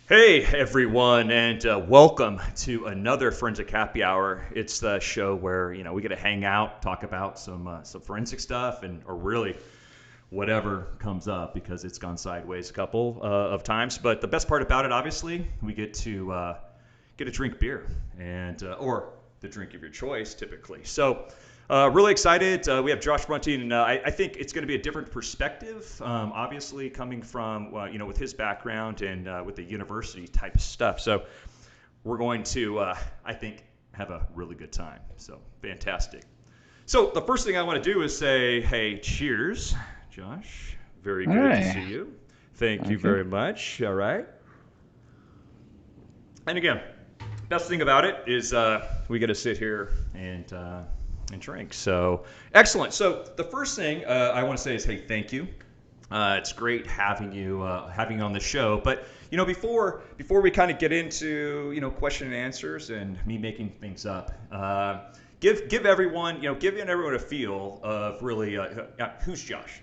Hey everyone, and welcome to another Forensic Happy Hour. It's the show where we get to hang out, talk about some forensic stuff, and or really whatever comes up because it's gone sideways a couple of times. But the best part about it, obviously, we get to drink beer and or the drink of your choice, typically. So. Really excited. We have Josh Brunty, and I think it's going to be a different perspective. Obviously, coming from with his background and with the university type of stuff. So we're going to, I think, have a really good time. So fantastic. So the first thing I want to do is say, hey, cheers, Josh. Very good to see Hey, you. Thank you okay. very much. All right. And again, best thing about it is we get to sit here and drink. So excellent. So the first thing I want to say is, hey, thank you. It's great having you on the show. But before we kind of get into question and answers and me making things up, give everyone a feel of really who's Josh.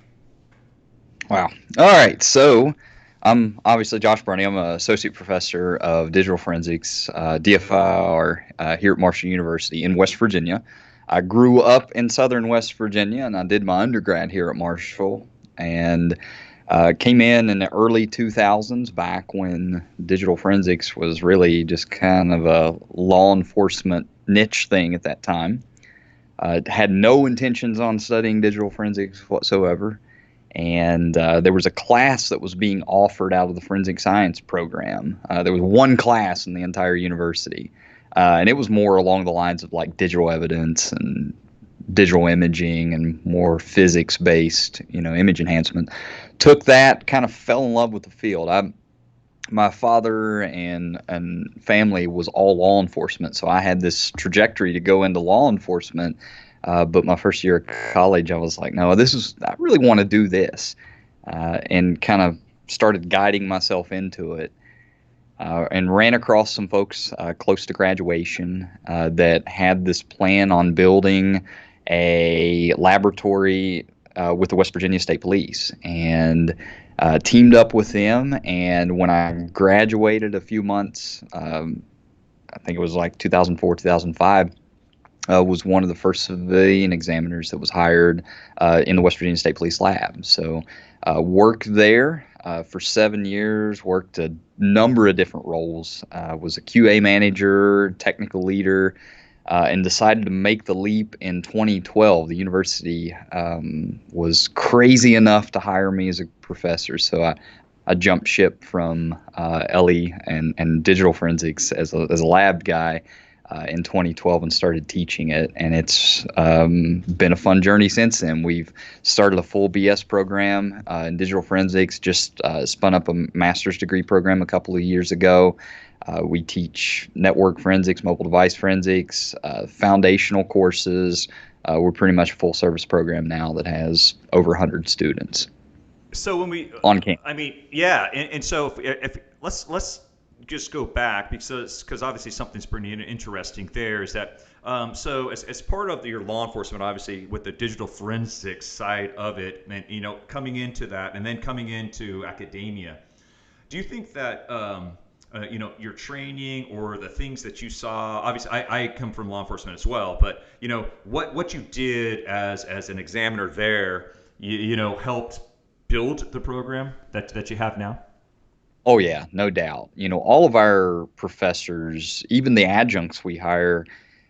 Wow. All right. So I'm obviously Josh Brunty. I'm an associate professor of digital forensics, DFIR, here at Marshall University in West Virginia. I grew up in southern West Virginia and I did my undergrad here at Marshall and came in the early 2000s back when digital forensics was really just kind of a law enforcement niche thing at that time. Had no intentions on studying digital forensics whatsoever. And there was a class that was being offered out of the forensic science program. There was one class in the entire university, and it was more along the lines of like digital evidence and digital imaging and more physics-based, image enhancement. Took that, kind of fell in love with the field. My father and family was all law enforcement, so I had this trajectory to go into law enforcement. But my first year of college, I was like, no, I really want to do this, and kind of started guiding myself into it. And ran across some folks close to graduation that had this plan on building a laboratory with the West Virginia State Police, and teamed up with them. And when I graduated a few months, I think it was like 2004, 2005. Was one of the first civilian examiners that was hired in the West Virginia State Police lab. So worked there for 7 years, worked a number of different roles, was a QA manager, technical leader, and decided to make the leap in 2012. The university was crazy enough to hire me as a professor, so I jumped ship from LE and digital forensics as a lab guy in 2012 and started teaching it. And it's been a fun journey since then. We've started a full BS program in digital forensics, just spun up a master's degree program a couple of years ago. We teach network forensics, mobile device forensics, foundational courses. We're pretty much a full service program now that has over 100 students So when we, on campus. I mean, yeah, and so if let's just go back because obviously something's pretty interesting there is that so as part of your law enforcement, obviously with the digital forensics side of it, and coming into that and then coming into academia, do you think that your training or the things that you saw? Obviously, I come from law enforcement as well, but what you did as an examiner there, helped build the program that you have now. Oh yeah, no doubt. All of our professors, even the adjuncts we hire,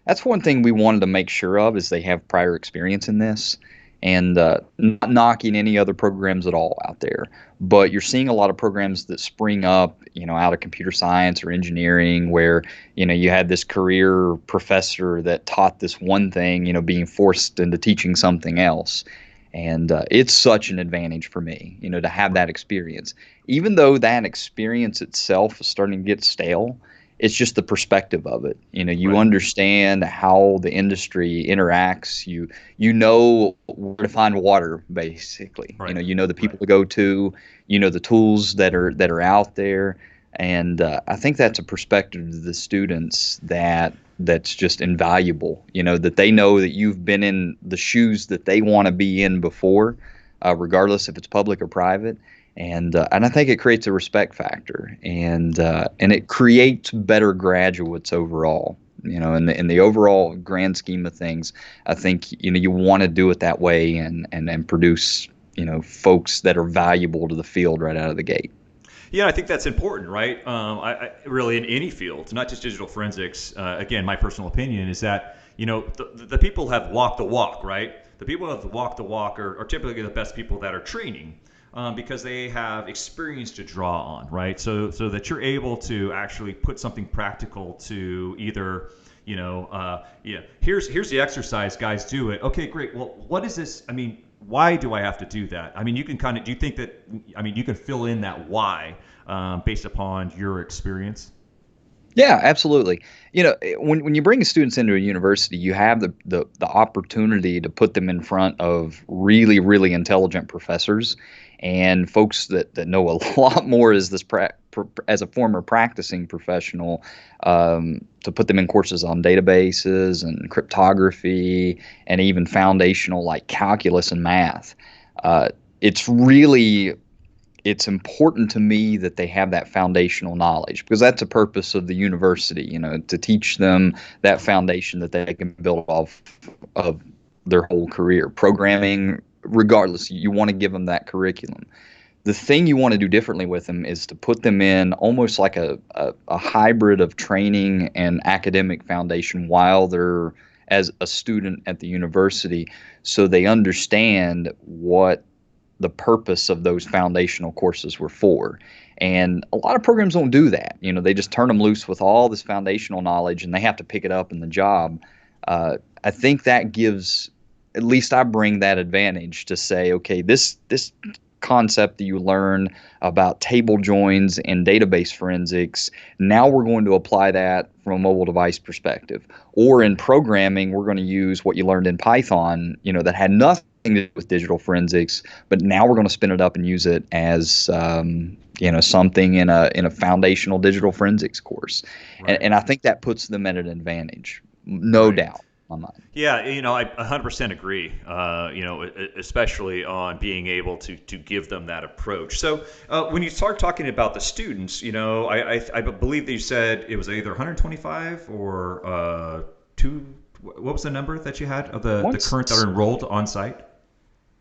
that's one thing we wanted to make sure of is they have prior experience in this. And not knocking any other programs at all out there, but you're seeing a lot of programs that spring up, out of computer science or engineering, where you had this career professor that taught this one thing, being forced into teaching something else. And it's such an advantage for me, to have that experience. Even though that experience itself is starting to get stale, it's just the perspective of it. You Right. understand how the industry interacts. You know where to find water, basically. Right. You know the Right. people to go to. You know the tools that are out there, and I think that's a perspective to the students that's just invaluable. That they know that you've been in the shoes that they want to be in before, regardless if it's public or private, And I think it creates a respect factor, and it creates better graduates overall. In the overall grand scheme of things, I think you want to do it that way, and produce folks that are valuable to the field right out of the gate. Yeah, I think that's important, right? I really in any field, not just digital forensics. Again, my personal opinion is that the people have walked the walk, right? The people who have walked the walk are typically the best people that are training. Because they have experience to draw on, right? So that you're able to actually put something practical to either, here's the exercise, guys, do it. Okay, great. Well, what is this? I mean, why do I have to do that? I mean, you can do you think that, you can fill in that why based upon your experience? Yeah, absolutely. When you bring students into a university, you have the opportunity to put them in front of really, really intelligent professors and folks that know a lot more as a former practicing professional, to put them in courses on databases and cryptography and even foundational like calculus and math. Uh, it's really it's important to me that they have that foundational knowledge, because that's the purpose of the university, to teach them that foundation that they can build off of their whole career. Programming, regardless, you want to give them that curriculum. The thing you want to do differently with them is to put them in almost like a hybrid of training and academic foundation while they're as a student at the university, so they understand what the purpose of those foundational courses were for. And a lot of programs don't do that. They just turn them loose with all this foundational knowledge and they have to pick it up in the job. I think that gives, at least I bring that advantage to say, okay, this concept that you learn about table joins and database forensics, now we're going to apply that from a mobile device perspective. Or in programming, we're going to use what you learned in Python, that had nothing to do with digital forensics, but now we're going to spin it up and use it as something in a foundational digital forensics course. Right. And I think that puts them at an advantage, no Right. doubt on mine. Yeah, I 100% agree. Especially on being able to give them that approach. So when you start talking about the students, I believe that you said it was either 125 or two. What was the number that you had of the current that are enrolled on site?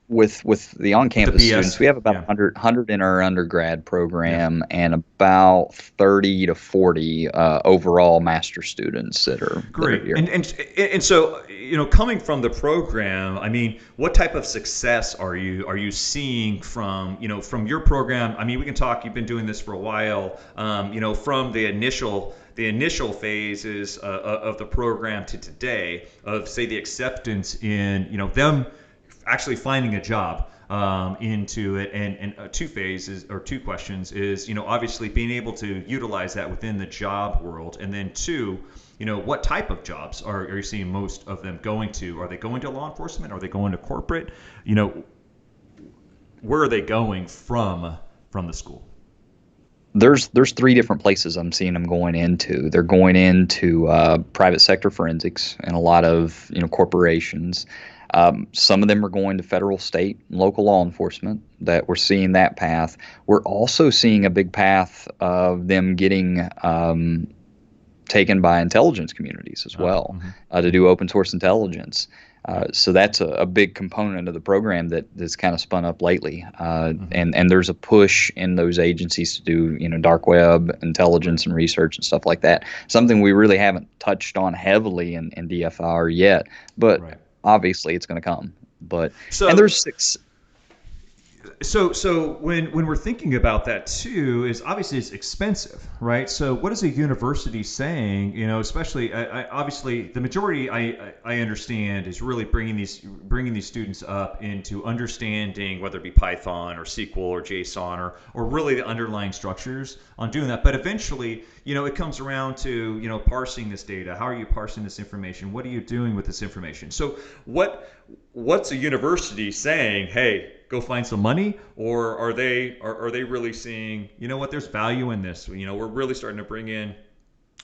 With the With the on-campus students, BS? we have about Yeah. 100 in our undergrad Yeah. program and about 30 to 40 overall master students that are Great. here. And so, coming from the program, I mean, what type of success are you seeing from your program? I mean, we can talk. You've been doing this for a while. From the initial phases of the program to today, of say the acceptance in them actually finding a job into it, and two phases or two questions is obviously being able to utilize that within the job world, and then two, what type of jobs are you seeing most of them going to? Are they going to law enforcement? Are they going to corporate? Where are they going from the school? There's three different places I'm seeing them going into. They're going into private sector forensics and a lot of corporations. Some of them are going to federal, state, and local law enforcement. That we're seeing that path. We're also seeing a big path of them getting taken by intelligence communities as well, Mm-hmm. to do open source intelligence. So that's a big component of the program that's kind of spun up lately, Mm-hmm. and there's a push in those agencies to do dark web intelligence and research and stuff like that. Something we really haven't touched on heavily in DFIR yet, but Right. obviously it's going to come. And So there's six. So when we're thinking about that too, is obviously it's expensive, right? So what is a university saying? Especially obviously the majority I understand is really bringing these students up into understanding whether it be Python or SQL or JSON or really the underlying structures on doing that. But eventually, it comes around to parsing this data. How are you parsing this information? What are you doing with this information? So what's a university saying? Hey, go find some money, or are they really seeing, what, there's value in this? We're really starting to bring in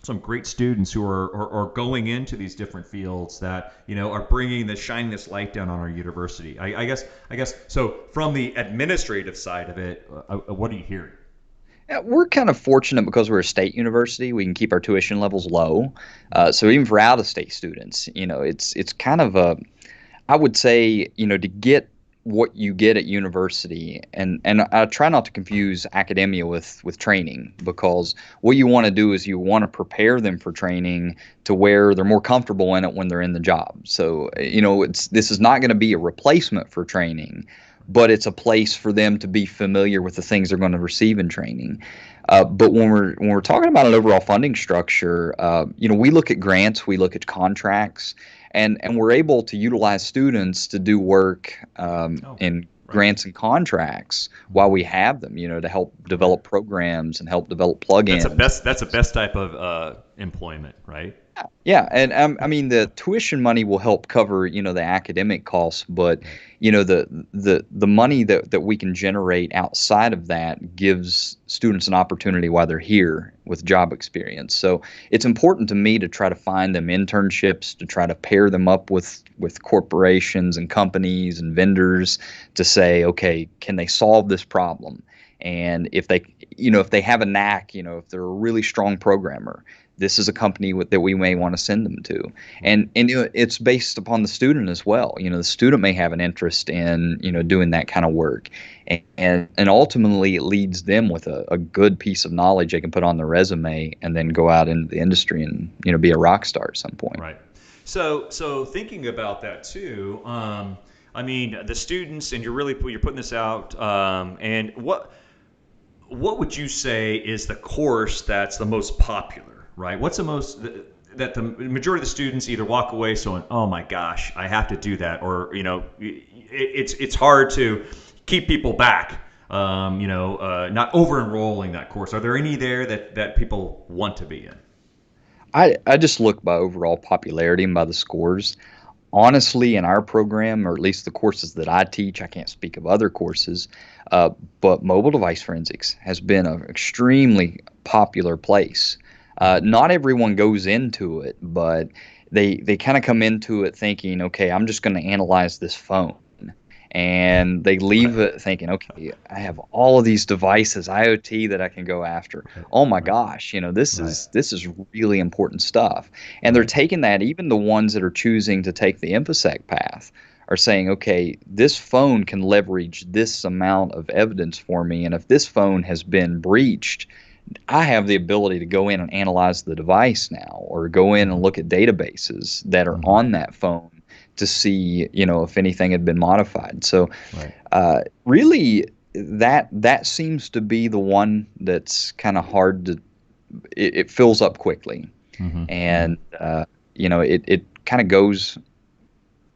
some great students who are going into these different fields that are bringing the shining this light down on our university. I guess so. From the administrative side of it, what are you hearing? Yeah, we're kind of fortunate because we're a state university. We can keep our tuition levels low. So even for out-of-state students, it's kind of a, I would say, to get what you get at university, and I try not to confuse academia with training, because what you want to do is you want to prepare them for training to where they're more comfortable in it when they're in the job. So, this is not going to be a replacement for training, but it's a place for them to be familiar with the things they're going to receive in training. But when we're talking about an overall funding structure, we look at grants, we look at contracts, and we're able to utilize students to do work in Right. grants and contracts while we have them, to help develop programs and help develop plugins. That's a best type of employment, right? Yeah, and I mean the tuition money will help cover, the academic costs, but Right. the money that we can generate outside of that gives students an opportunity while they're here with job experience. So it's important to me to try to find them internships, to try to pair them up with corporations and companies and vendors to say, okay, can they solve this problem? And if they have a knack, if they're a really strong programmer, this is a company that we may want to send them to. And it's based upon the student as well. The student may have an interest in doing that kind of work, and ultimately it leads them with a good piece of knowledge they can put on their resume and then go out into the industry and be a rock star at some point. Right. So thinking about that too, I mean, the students, and you're putting this out, and what would you say is the course that's the most popular, right? What's the most that the majority of the students either walk away saying, "Oh my gosh, I have to do that," or it's hard to keep people back, not over enrolling that course. Are there any there that people want to be in? I just look by overall popularity and by the scores. Honestly, in our program, or at least the courses that I teach, I can't speak of other courses, but mobile device forensics has been an extremely popular place. Not everyone goes into it, but they kind of come into it thinking, okay, I'm just going to analyze this phone. And they leave Right. it thinking, okay, I have all of these devices, IoT, that I can go after. Right. Oh my Right. gosh, this Right. is this is really important stuff. And they're Right. taking that, even the ones that are choosing to take the InfoSec path are saying, okay, this phone can leverage this amount of evidence for me. And if this phone has been breached, I have the ability to go in and analyze the device now, or go in and look at databases that are Mhm. on that phone to see, if anything had been modified. So, Right. really, that seems to be the one that's kind of hard to. It fills up quickly, Mm-hmm. and it kind of goes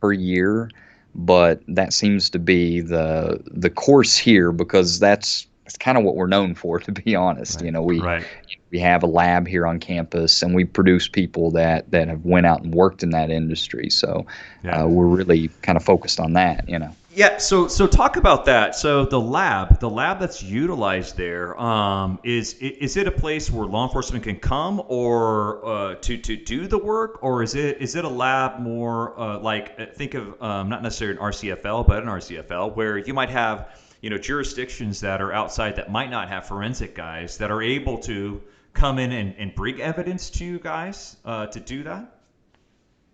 per year, but that seems to be the course here, because that's kind of what we're known for, to be honest. Right. Right. We have a lab here on campus, and we produce people that have went out and worked in that industry. So Yeah. we're really kind of focused on that. Yeah, so talk about that. So the lab that's utilized there, is it a place where law enforcement can come, or to do the work, or is it a lab more like, think of, not necessarily an RCFL, but an RCFL, where you might have jurisdictions that are outside that might not have forensic guys that are able to come in and bring evidence to you guys to do that?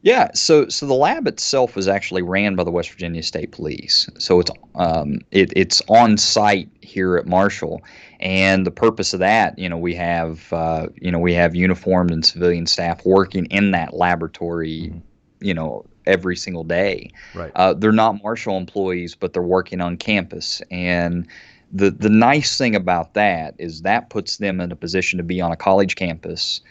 Yeah, so the lab itself is actually ran by the West Virginia State Police. So it's on site here at Marshall, and the purpose of that, we have uniformed and civilian staff working in that laboratory, Mhm. every single day. Right. They're not Marshall employees, but they're working on campus, and the nice thing about that is that puts them in a position to be on a college campus.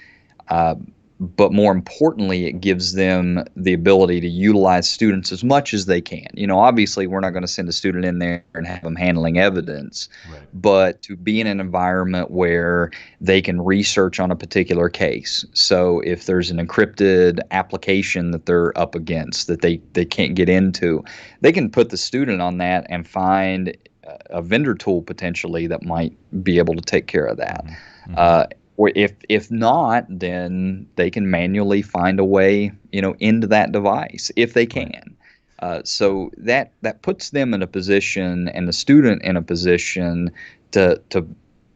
Uh, but more importantly, it gives them the ability to utilize students as much as they can. Obviously, we're not going to send a student in there and have them handling evidence, Right. but to be in an environment where they can research on a particular case. So if there's an encrypted application that they're up against that they can't get into, they can put the student on that and find a vendor tool potentially that might be able to take care of that. Mhm. Mhm. Uh, or if not, then they can manually find a way, into that device if they Right. can. So that puts them in a position, and the student in a position to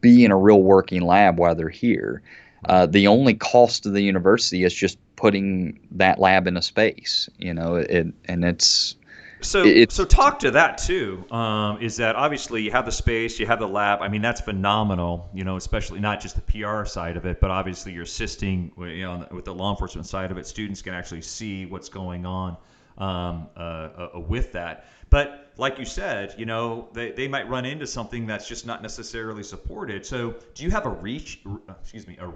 be in a real working lab while they're here. Right. The only cost to the university is just putting that lab in a space, and So it's talk to that too. Is that obviously you have the space, you have the lab. I mean, that's phenomenal. Especially not just the PR side of it, but obviously you're assisting, with the law enforcement side of it. Students can actually see what's going on with that. But like you said, they might run into something that's just not necessarily supported. So do you have a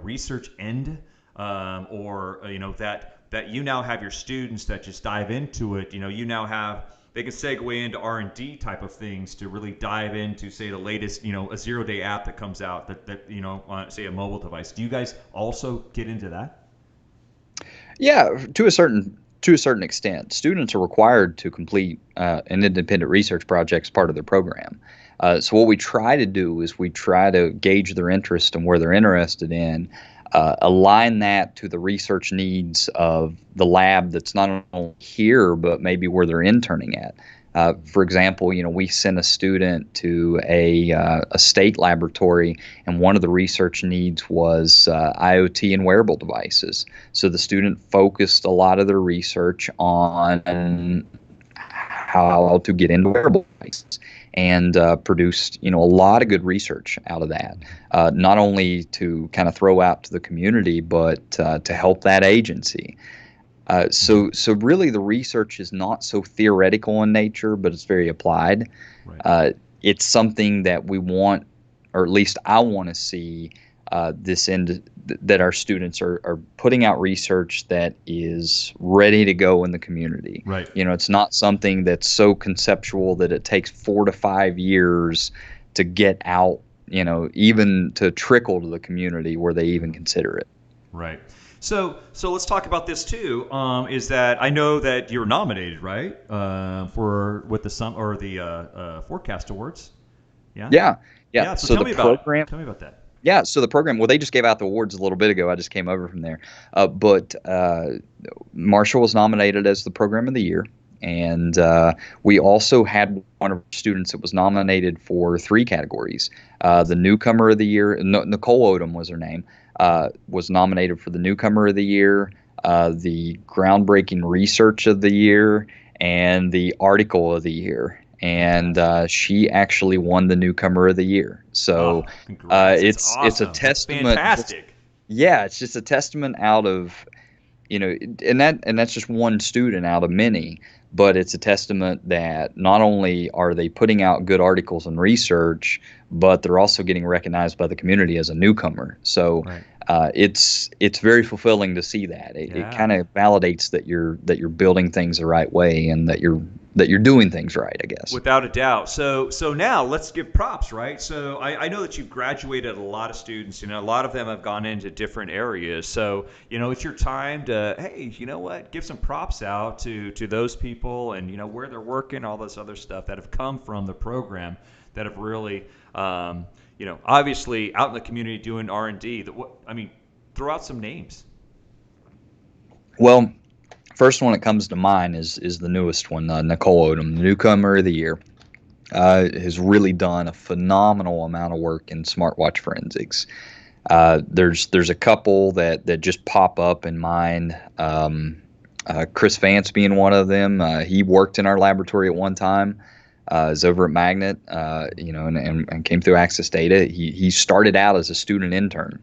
research end, or that you now have your students that just dive into it? You now have they can segue into R&D type of things to really dive into, say, the latest, a 0-day app that comes out that on, say, a mobile device. Do you guys also get into that? Yeah, to a certain extent. Students are required to complete an independent research project as part of their program. So what we try to do is we try to gauge their interest and where they're interested in, align that to the research needs of the lab that's not only here but maybe where they're interning at. For example, we sent a student to a state laboratory, and one of the research needs was IoT and wearable devices. So the student focused a lot of their research on how to get into wearable devices, and produced a lot of good research out of that. Not only to kind of throw out to the community, but to help that agency. So really, the research is not so theoretical in nature, but it's very applied. Right. It's something that we want, or at least I want to see, this end that our students are putting out research that is ready to go in the community. Right. It's not something that's so conceptual that it takes 4 to 5 years to get out, even to trickle to the community where they even consider it. Right. So let's talk about this too. Is that I know that you're nominated, right, for with the Forecast Awards. Yeah. Yeah, yeah. Yeah. So So tell the me about it. program, Tell me about that. yeah. So the program, well, they just gave out the awards a little bit ago. I just came over from there, but Marshall was nominated as the program of the year, and we also had one of our students that was nominated for 3 categories. The newcomer of the year, Nicole Odom was her name, was nominated for the newcomer of the year, the groundbreaking research of the year, and the article of the year. And she actually won the newcomer of the year. So Oh, congrats! That's it's a awesome. That's testament. fantastic. Yeah, it's just a testament out of, and that's just one student out of many, but it's a testament that not only are they putting out good articles and research, but they're also getting recognized by the community as a newcomer. So Right. it's very fulfilling to see that. It Yeah. kind of validates that you're building things the right way, and that you're doing things right, I guess. Without a doubt. So now let's give props, right? So I know that you've graduated a lot of students. A lot of them have gone into different areas. So it's your time to, hey, you know what? Give some props out to those people, and where they're working, all this other stuff that have come from the program, that have really, obviously out in the community doing R&D. Throw out some names. Well, first one that comes to mind is the newest one, Nicole Odom, the newcomer of the year. Has really done a phenomenal amount of work in smartwatch forensics. There's a couple that just pop up in mind. Chris Vance being one of them. He worked in our laboratory at one time. Is over at Magnet, and came through Access Data. He started out as a student intern.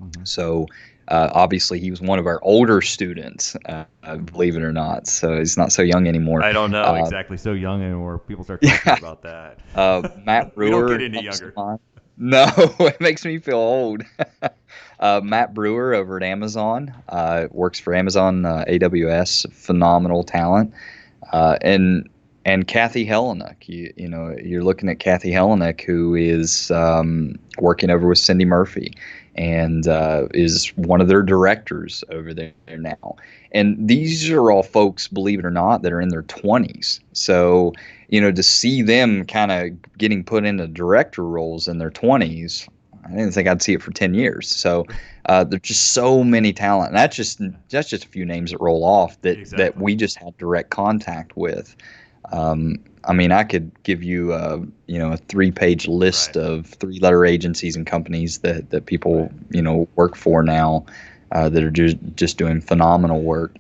Mm-hmm. So obviously he was one of our older students, believe it or not. So he's not so young anymore. I don't know exactly. So young anymore. People start talking Yeah. about that. Matt We don't Brewer get any comes to younger. mind. No, it makes me feel old. Matt Brewer over at Amazon, works for Amazon AWS, phenomenal talent. And Kathy Helenek, you're looking at Kathy Helenek, who is working over with Cindy Murphy, and is one of their directors over there now. And these are all folks, believe it or not, that are in their 20s. So, to see them kind of getting put into director roles in their 20s, I didn't think I'd see it for 10 years. So there's just so many talent. And that's just a few names that roll off that Exactly. we just had direct contact with. I mean, I could give you a 3-page list Right. of 3-letter agencies and companies that people Right. work for now that are just doing phenomenal work.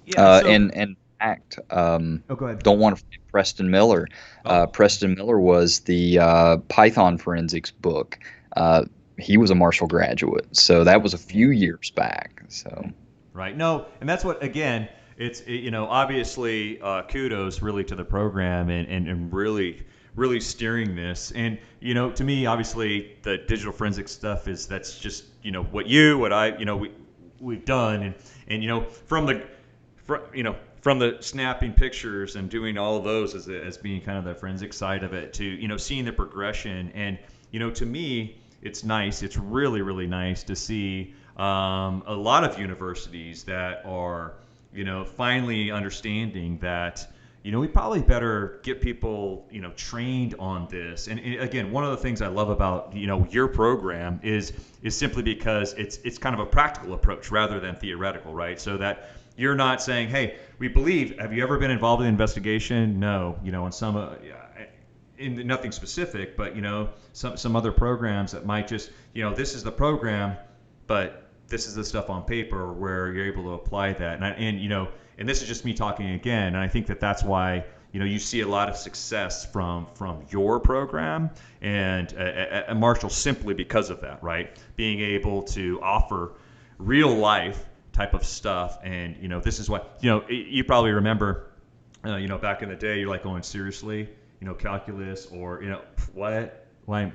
Yeah. So. And in fact, Oh, go ahead. don't want to forget Preston Miller. Oh. Preston Miller was the Python forensics book. He was a Marshall graduate, so that was a few Outstanding. years back. So Right. No, and that's what again. Obviously kudos really to the program and really steering this. And to me, obviously the digital forensics stuff that's just what I we've done and from the snapping pictures and doing all of those as being kind of the forensic side of it to seeing the progression. And to me it's nice, it's really nice to see a lot of universities that are finally understanding that we probably better get people trained on this. And again, one of the things I love about your program is simply because it's kind of a practical approach rather than theoretical, right? So that you're not saying, hey, we believe, have you ever been involved in an investigation? No. In some in nothing specific, but some other programs that might just this is the program, but this is the stuff on paper where you're able to apply that. And this is just me talking again, and I think that's why you see a lot of success from your program and Marshall simply because of that, right? Being able to offer real life type of stuff. And this is what you probably remember back in the day, you're like going, seriously, calculus, or what, why,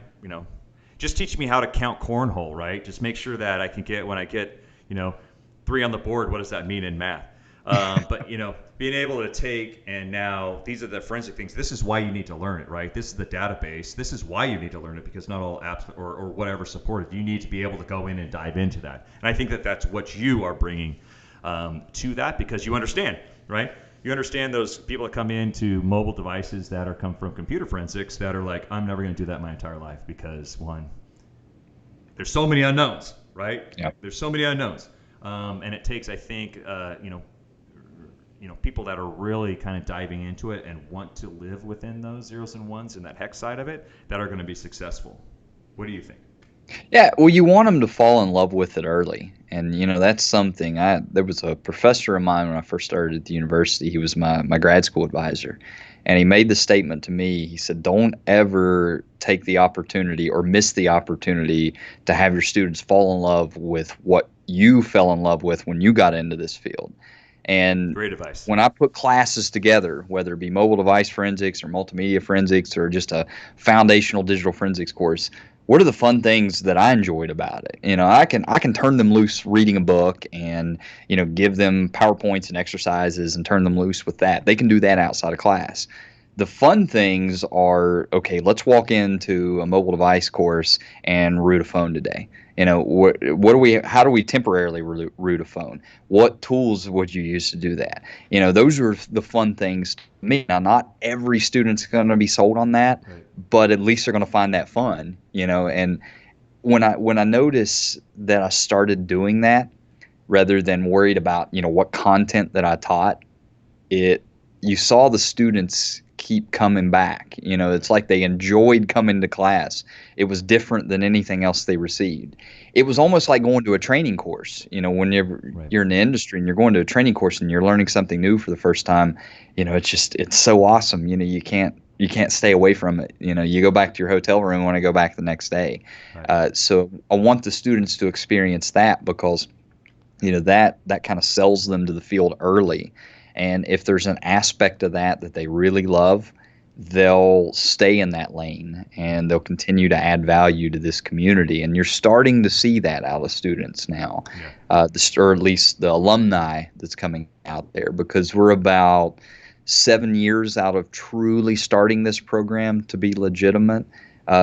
just teach me how to count cornhole, right? Just make sure that I can get, when I get 3 on the board, what does that mean in math? But being able to take, and now these are the forensic things. This is why you need to learn it, right? This is the database. This is why you need to learn it, because not all apps or whatever support it. You need to be able to go in and dive into that. And I think that's what you are bringing to that, because you understand, right? You understand those people that come into mobile devices that come from computer forensics that are like, I'm never going to do that my entire life because, one, there's so many unknowns, right? yeah. There's so many unknowns. And it takes, I think, people that are really kind of diving into it and want to live within those zeros and ones and that hex side of it that are going to be successful. What do you think? Yeah, well, you want them to fall in love with it early. And, that's something there was a professor of mine when I first started at the university. He was my grad school advisor. And he made the statement to me. He said, don't ever take the opportunity or miss the opportunity to have your students fall in love with what you fell in love with when you got into this field. And Great advice. when I put classes together, whether it be mobile device forensics or multimedia forensics or just a foundational digital forensics course, what are the fun things that I enjoyed about it? I can turn them loose reading a book and give them PowerPoints and exercises and turn them loose with that. They can do that outside of class. The fun things are, okay, let's walk into a mobile device course and root a phone today. How do we temporarily root a phone? What tools would you use to do that? Those are the fun things to me. Now, not every student's going to be sold on that, Right. but at least they're going to find that fun. And when I noticed that I started doing that rather than worried about, what content that I taught, you saw the students keep coming back. It's like they enjoyed coming to class. It was different than anything else they received. It was almost like going to a training course. When Right. you're in the industry and you're going to a training course and you're learning something new for the first time, it's so awesome. You can't stay away from it. You go back to your hotel room and want to go back the next day. Right. So I want the students to experience that because that kind of sells them to the field early. And if there's an aspect of that they really love, they'll stay in that lane and they'll continue to add value to this community. And you're starting to see that out of students now, Yeah. or at least the alumni that's coming out there, because we're about 7 years out of truly starting this program to be legitimate.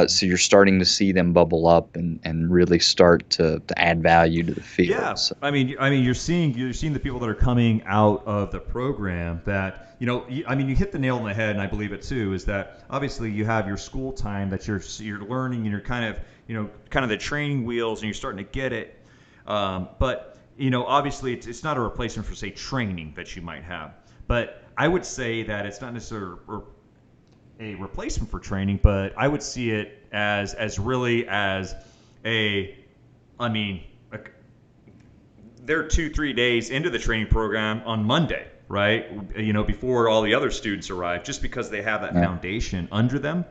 So you're starting to see them bubble up and really start to add value to the field. Yeah, So, I mean, you're seeing the people that are coming out of the program that you hit the nail on the head, and I believe it too. Is that obviously you have your school time that you're learning, and you're kind of the training wheels, and you're starting to get it. But obviously it's not a replacement for say training that you might have. But I would say that it's not necessarily a replacement for training, but I would see it as really as a, I mean, a, they're 2-3 days into the training program on Monday, right? Before all the other students arrive, just because they have that yeah. foundation under them.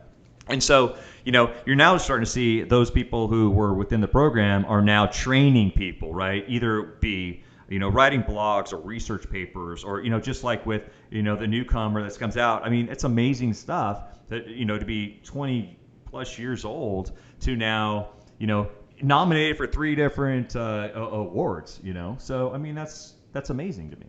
And so, you're now starting to see those people who were within the program are now training people, right? Either be, writing blogs or research papers, or, just like with, the newcomer that comes out. I mean, it's amazing stuff that, to be 20 plus years old to now, nominated for 3 different awards, So, I mean, that's amazing to me.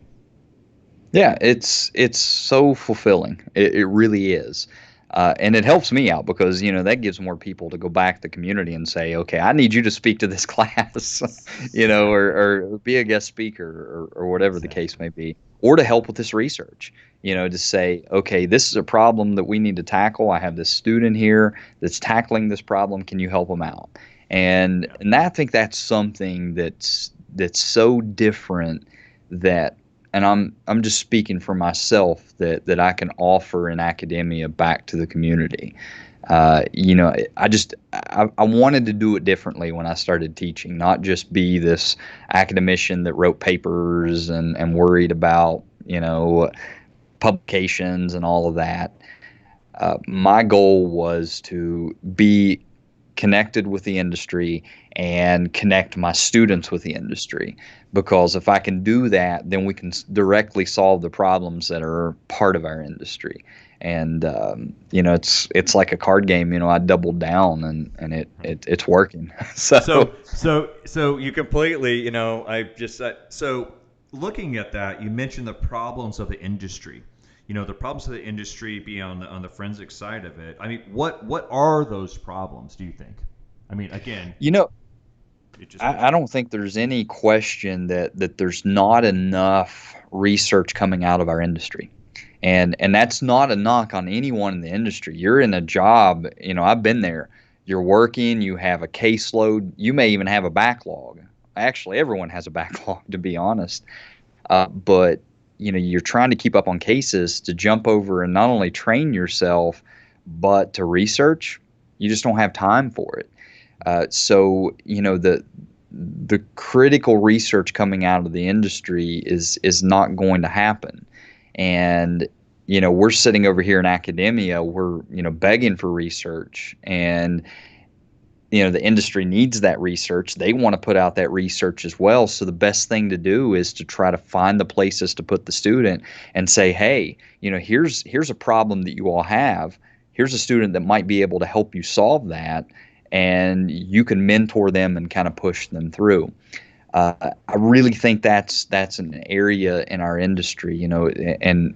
Yeah, it's so fulfilling. It really is. And it helps me out because, that gives more people to go back to the community and say, okay, I need you to speak to this class, Exactly. or be a guest speaker or whatever the case Exactly. may be, or to help with this research, to say, okay, this is a problem that we need to tackle. I have this student here that's tackling this problem. Can you help them out? And, Yeah. and I think that's something that's so different that and I'm just speaking for myself that I can offer in academia back to the community. I wanted to do it differently when I started teaching, not just be this academician that wrote papers and worried about publications and all of that. My goal was to be connected with the industry and connect my students with the industry. Because if I can do that, then we can directly solve the problems that are part of our industry. And it's like a card game. I doubled down, and it's working. So So you completely, I just so looking at that, you mentioned the problems of the industry. The problems of the industry being on the forensic side of it. I mean, what are those problems? Do you think? I mean, again, you know, it just I don't think there's any question that there's not enough research coming out of our industry. And that's not a knock on anyone in the industry. You're in a job, I've been there. You're working, you have a caseload, you may even have a backlog. Actually, everyone has a backlog, to be honest. But you're trying to keep up on cases to jump over and not only train yourself, but to research. You just don't have time for it. So the critical research coming out of the industry is not going to happen. And we're sitting over here in academia, we're begging for research, and the industry needs that research. They want to put out that research as well. So the best thing to do is to try to find the places to put the student and say, hey, here's a problem that you all have. Here's a student that might be able to help you solve that, and you can mentor them and kind of push them through. I really think that's an area in our industry, and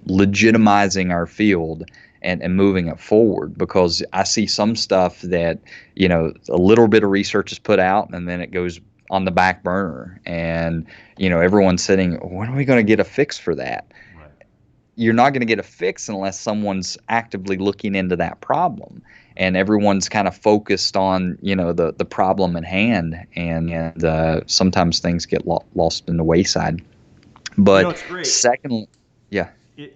legitimizing our field and moving it forward, because I see some stuff that, a little bit of research is put out and then it goes on the back burner, and, everyone's sitting, when are we going to get a fix for that? right. You're not going to get a fix unless someone's actively looking into that problem, and everyone's kind of focused on the problem at hand, and sometimes things get lost in the wayside. But It's great. secondly, yeah.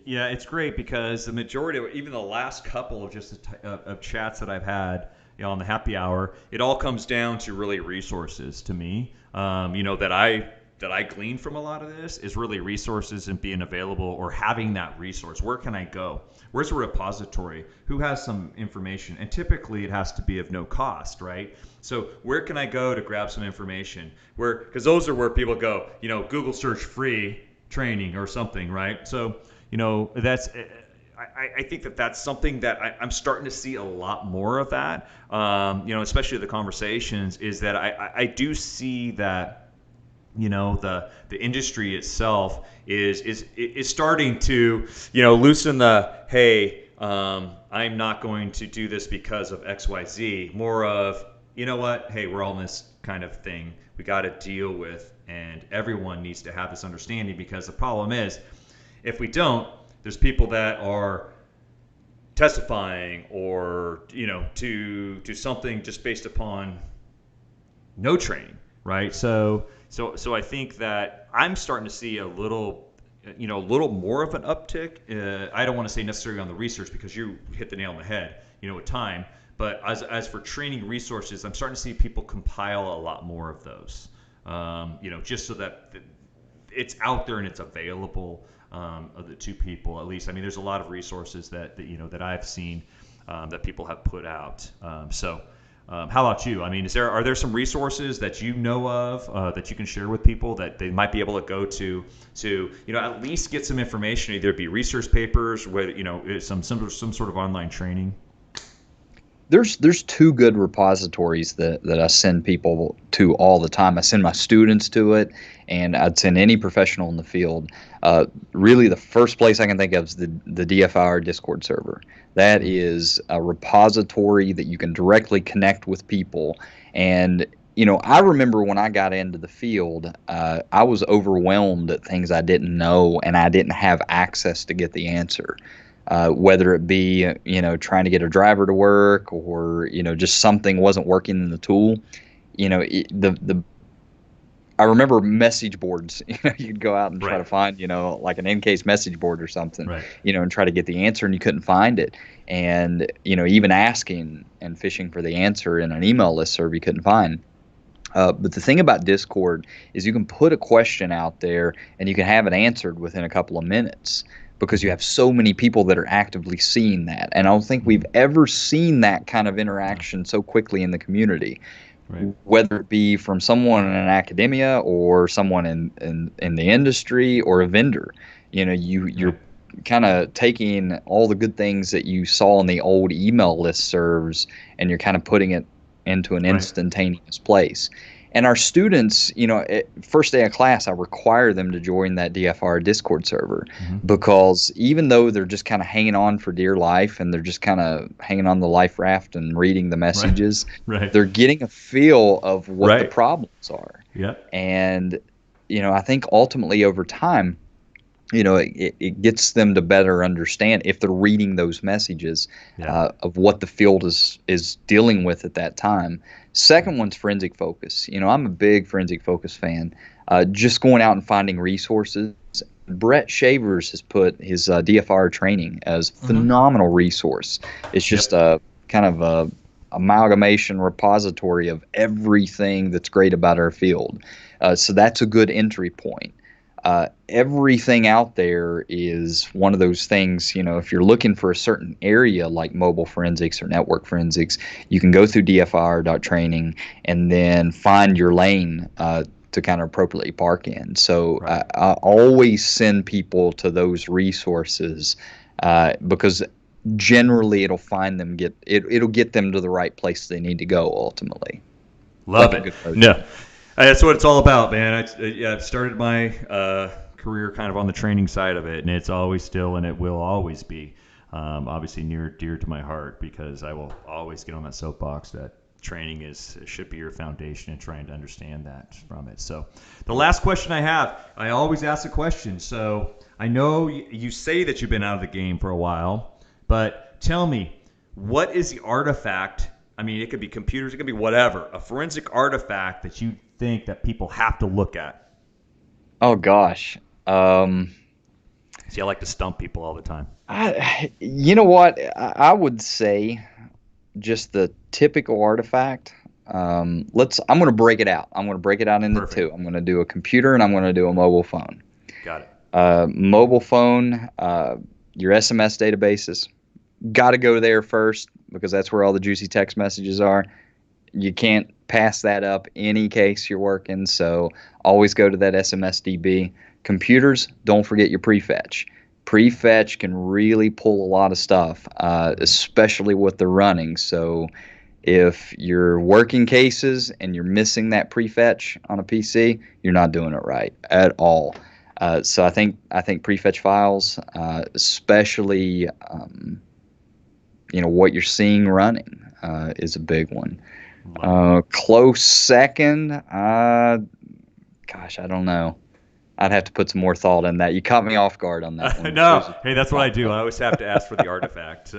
Yeah, it's great because the majority of even the last couple of just of chats that I've had, on the happy hour, it all comes down to really resources to me. That I glean from a lot of this is really resources and being available or having that resource. Where can I go? Where's a repository? Who has some information? And typically it has to be of no cost, right? So where can I go to grab some information? Because those are where people go, Google search free training or something, right? So, that's I think that's something that I'm starting to see a lot more of that. Especially the conversations is that I do see that the industry itself is starting to loosen the, hey, I'm not going to do this because of XYZ. More of, you know what? Hey, we're all in this kind of thing we got to deal with, and everyone needs to have this understanding, because the problem is, if we don't, there's people that are testifying or to something just based upon no training, right? So I think that I'm starting to see a little more of an uptick. I don't want to say necessarily on the research, because you hit the nail on the head, with time. But as for training resources, I'm starting to see people compile a lot more of those, just so that it's out there and it's available to people, at least. I mean, there's a lot of resources that I've seen that people have put out. How about you? I mean, are there some resources that you know of that you can share with people that they might be able to go to at least get some information, either it be research papers, whether some sort of online training? There's two good repositories that I send people to all the time. I send my students to it, and I'd send any professional in the field. Really, the first place I can think of is the DFIR Discord server. That is a repository that you can directly connect with people. And I remember when I got into the field, I was overwhelmed at things I didn't know, and I didn't have access to get the answer. Whether it be, trying to get a driver to work, or, just something wasn't working in the tool. I remember message boards. You'd go out and try to find, like an in-case message board or something, right. And try to get the answer, and you couldn't find it. And, even asking and fishing for the answer in an email listserv, you couldn't find. But the thing about Discord is you can put a question out there and you can have it answered within a couple of minutes, because you have so many people that are actively seeing that. And I don't think we've ever seen that kind of interaction so quickly in the community, whether it be from someone in academia or someone in the industry or a vendor. You're kind of taking all the good things that you saw in the old email listservs, and you're kind of putting it into an instantaneous place. And our students, first day of class, I require them to join that DFR Discord server, because even though they're just kind of hanging on for dear life, and they're just kind of hanging on the life raft and reading the messages, they're getting a feel of what the problems are. And, I think ultimately over time, it gets them to better understand, if they're reading those messages, of what the field is dealing with at that time. Second one's forensic focus. I'm a big forensic focus fan. Just going out and finding resources. Brett Shavers has put his DFR training as phenomenal resource. It's just a kind of a amalgamation repository of everything that's great about our field. So that's a good entry point. Everything out there is one of those things, if you're looking for a certain area like mobile forensics or network forensics, you can go through DFIR.training and then find your lane to kind of appropriately park in. So I always send people to those resources because generally it'll get them to the right place they need to go ultimately. Love it. No. That's what it's all about, man. I've started my career kind of on the training side of it, and it's always still, and it will always be, obviously dear to my heart, because I will always get on that soapbox that training should be your foundation, and trying to understand that from it. So the last question I have, I always ask a question. So I know you say that you've been out of the game for a while, but tell me, what is the artifact? I mean, it could be computers, it could be whatever, a forensic artifact that you think that people have to look at? Oh gosh. See, I like to stump people all the time. You know what? I would say just the typical artifact. I'm going to break it out. I'm going to break it out into two. I'm going to do a computer, and I'm going to do a mobile phone. Got it. Mobile phone, your SMS databases. Got to go there first, because that's where all the juicy text messages are. You can't pass that up any case you're working, so always go to that SMS DB. Computers, don't forget your prefetch. Prefetch can really pull a lot of stuff, especially what they're running. So if you're working cases and you're missing that prefetch on a PC, you're not doing it right at all. So I think prefetch files, especially what you're seeing running is a big one. Love Close second, gosh, I don't know. I'd have to put some more thought in that. You caught me off guard on that one. No, hey, that's what I do. I always have to ask for the artifact,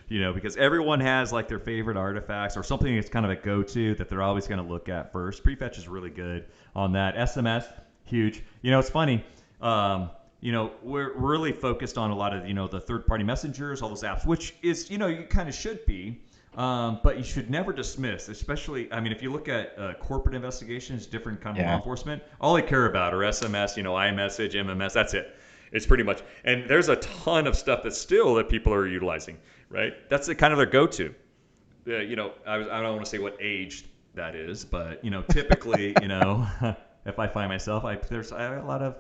because everyone has like their favorite artifacts or something that's kind of a go-to that they're always going to look at first. Prefetch is really good on that. SMS, huge. It's funny. We're really focused on a lot of the third-party messengers, all those apps, which is you kind of should be. But you should never dismiss, especially, if you look at corporate investigations, different kind of law enforcement, all they care about are SMS, iMessage, MMS, that's it. It's pretty much, and there's a ton of stuff that people are utilizing, right? That's kind of their go-to. I don't want to say what age that is, but, typically, if I find myself, I have a lot of,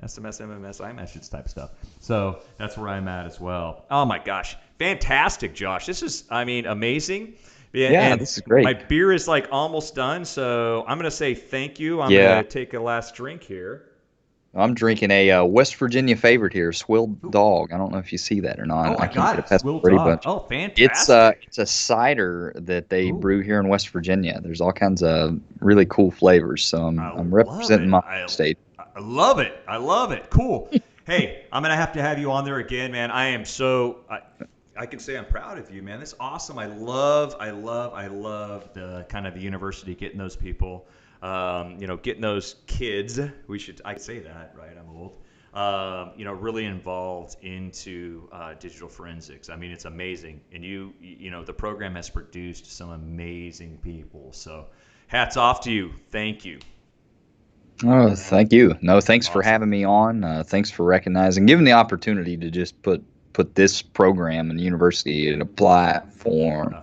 SMS, MMS, iMessage type stuff. So that's where I'm at as well. Oh my gosh. Fantastic, Josh. This is, amazing. Yeah, and this is great. My beer is like almost done, so I'm going to say thank you. I'm going to take a last drink here. I'm drinking a West Virginia favorite here, Swilled Dog. I don't know if you see that or not. Oh, I can't got get it. past Swilled pretty Dog. bunch. Oh, fantastic. It's a cider that they brew here in West Virginia. There's all kinds of really cool flavors. So I'm representing my state. I love it. I love it. Cool. Hey, I'm going to have you on there again, man. I am so I can say I'm proud of you, man. That's awesome. I love the kind of the university getting those people, getting those kids. I could say that, right? I'm old. Really involved into digital forensics. It's amazing, and the program has produced some amazing people. So, hats off to you. Thank you. Oh, thank you. No, thanks for having me on. Thanks for recognizing, giving the opportunity to just put this program in the university in a platform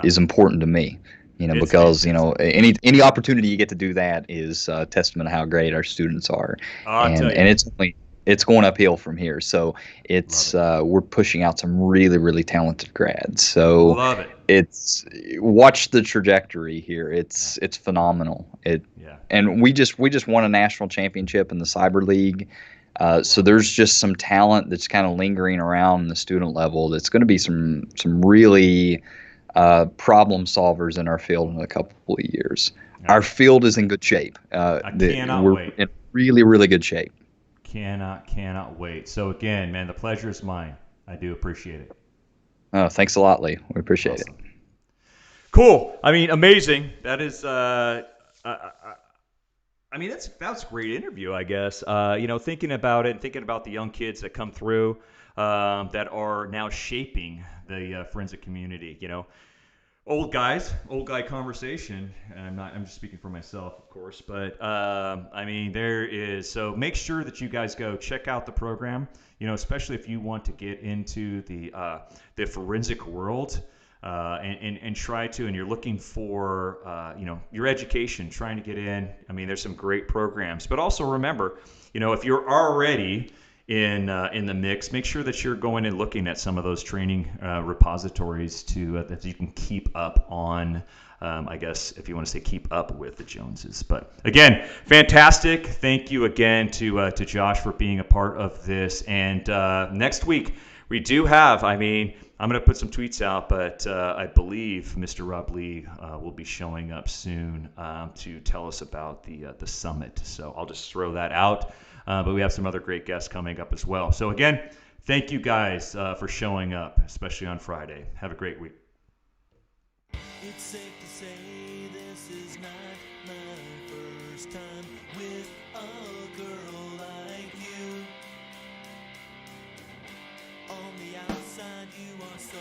is important to me. Because any opportunity you get to do that is a testament to how great our students are, and it's going uphill from here. So we're pushing out some really, really talented grads. So love it. Watch the trajectory here. It's phenomenal. And we just won a national championship in the Cyber League. So there's just some talent that's kind of lingering around the student level. That's going to be some really problem solvers in our field in a couple of years. Our field is in good shape. I cannot wait. In really, really good shape. Cannot wait. So again, man, the pleasure is mine. I do appreciate it. Oh, thanks a lot, Lee. We appreciate it. Cool. Amazing. That is. That's a great interview, I guess. Thinking about it and thinking about the young kids that come through that are now shaping the forensic community. Old guy conversation. And I'm just speaking for myself, of course. But there is. So make sure that you guys go check out the program. Especially if you want to get into the forensic world. And try to, and you're looking for, your education, trying to get in. There's some great programs, but also remember, if you're already in the mix, make sure that you're going and looking at some of those training repositories that you can keep up on. I guess if you want to say keep up with the Joneses. But again, fantastic. Thank you again to Josh for being a part of this. And next week we do have, I'm going to put some tweets out, but I believe Mr. Rob Lee will be showing up soon to tell us about the summit. So I'll just throw that out. But we have some other great guests coming up as well. So again, thank you guys for showing up, especially on Friday. Have a great week. It's safe to say this is not my first time with a girl like you. On the outside, you are so